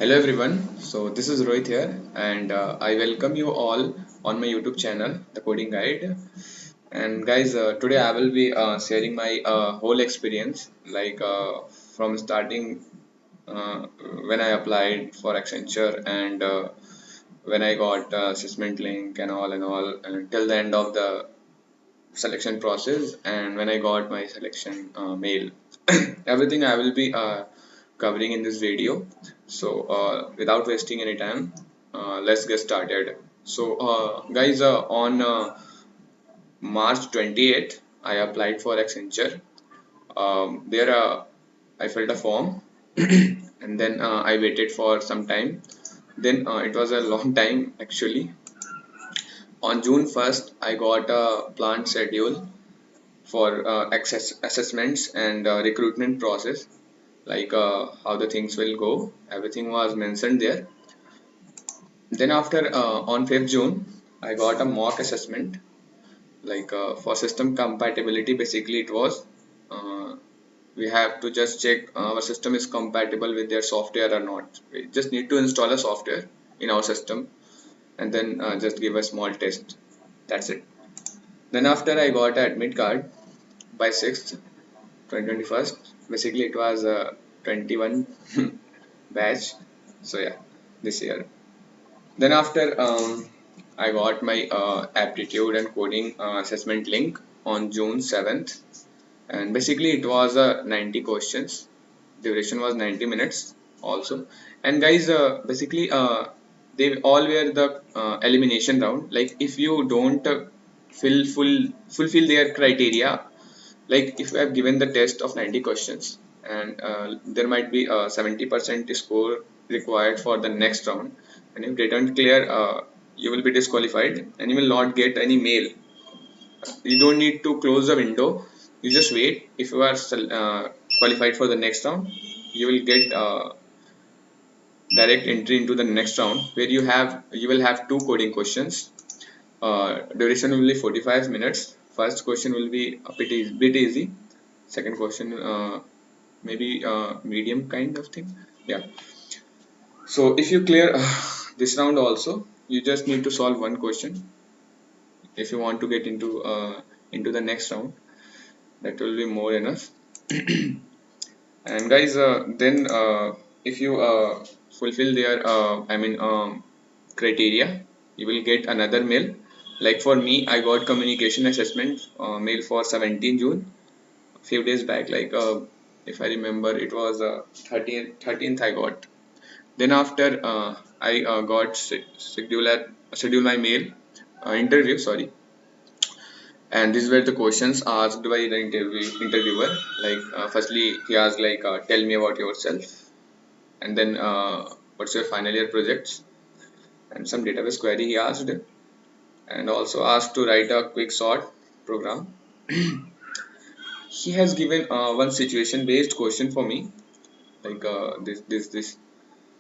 Hello everyone, so this is Rohit here, and I welcome you all on my YouTube channel, The Coding Guide. And guys, today I will be sharing my whole experience, from starting uh, when I applied for Accenture and when I got assessment link and all, and till the end of the selection process, and when I got my selection mail. Everything I will be covering in this video. So without wasting any time, let's get started. So guys, on March 28th, I applied for Accenture. There I filled a form and then I waited for some time. Then it was a long time actually. On June 1st, I got a planned schedule for assessments and recruitment process, how the things will go. Everything was mentioned there. Then after on 5th June, I got a mock assessment for system compatibility. Basically, it was uh, we have to just check our system is compatible with their software or not. We just need to install a software in our system and then just give a small test. That's it. Then after I got an admit card by 6th, 2021. Basically, it was a 21 batch. So yeah, this year. Then after I got my aptitude and coding assessment link on June 7th, and basically it was 90 questions. Duration was 90 minutes also. And guys, basically they all were the elimination round. Like if you don't fulfill their criteria, like if you have given the test of 90 questions and there might be a 70% score required for the next round, and if you didn't clear, you will be disqualified and you will not get any mail. You don't need to close the window, you just wait. If you are qualified for the next round, you will get direct entry into the next round, where you will have two coding questions. Duration will be 45 minutes. First question will be a bit easy. Second question, maybe medium kind of thing. Yeah. So if you clear this round also, you just need to solve one question. If you want to get into the next round, that will be more enough. And guys, then if you fulfill their, criteria, you will get another mail. Like for me, I got communication assessment mail for 17 June, few days back. If I remember, it was 13th I got. Then after I got schedule my mail interview, sorry. And these were the questions asked by the interviewer. Firstly, he asked tell me about yourself, and then what's your final year projects, and some database query he asked, and also asked to write a quick short program. He has given one situation based question for me,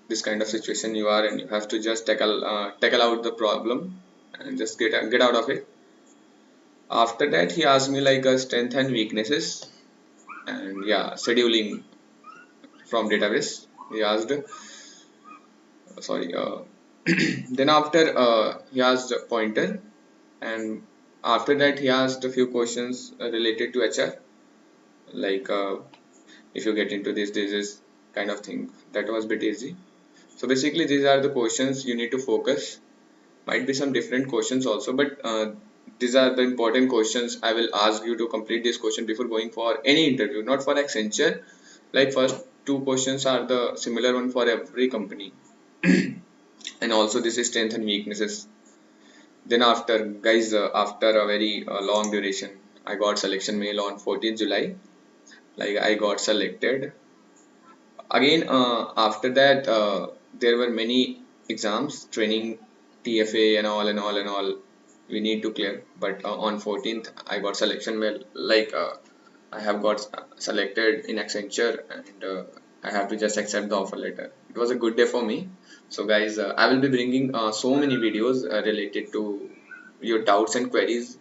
this kind of situation you are, and you have to just tackle out the problem and just get out of it. After that, he asked me strength and weaknesses, and yeah, scheduling from database. He asked, sorry. Then after he asked a pointer, and after that he asked a few questions related to HR, like if you get into this is kind of thing. That was a bit easy. So basically, these are the questions you need to focus. Might be some different questions also, but these are the important questions. I will ask you to complete this question before going for any interview, not for Accenture. Like first two questions are the similar one for every company. And also this is strength and weaknesses. Then after guys, after a very long duration, I got selection mail on 14th July. Like I got selected again. After that, there were many exams, training, TFA and all we need to clear. But on 14th, I got selection mail. I have got selected in Accenture, and I have to just accept the offer letter. It was a good day for me. So guys, I will be bringing so many videos related to your doubts and queries.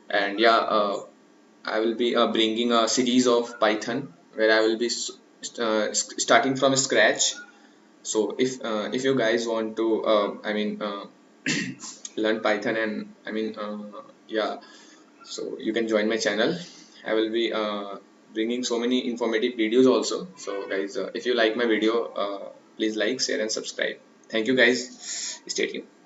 And yeah, I will be bringing a series of Python where I will be starting from scratch. So if you guys want to learn Python, and yeah, so you can join my channel. I will be bringing so many informative videos also. So guys, if you like my video, please like, share and subscribe. Thank you guys. Stay tuned.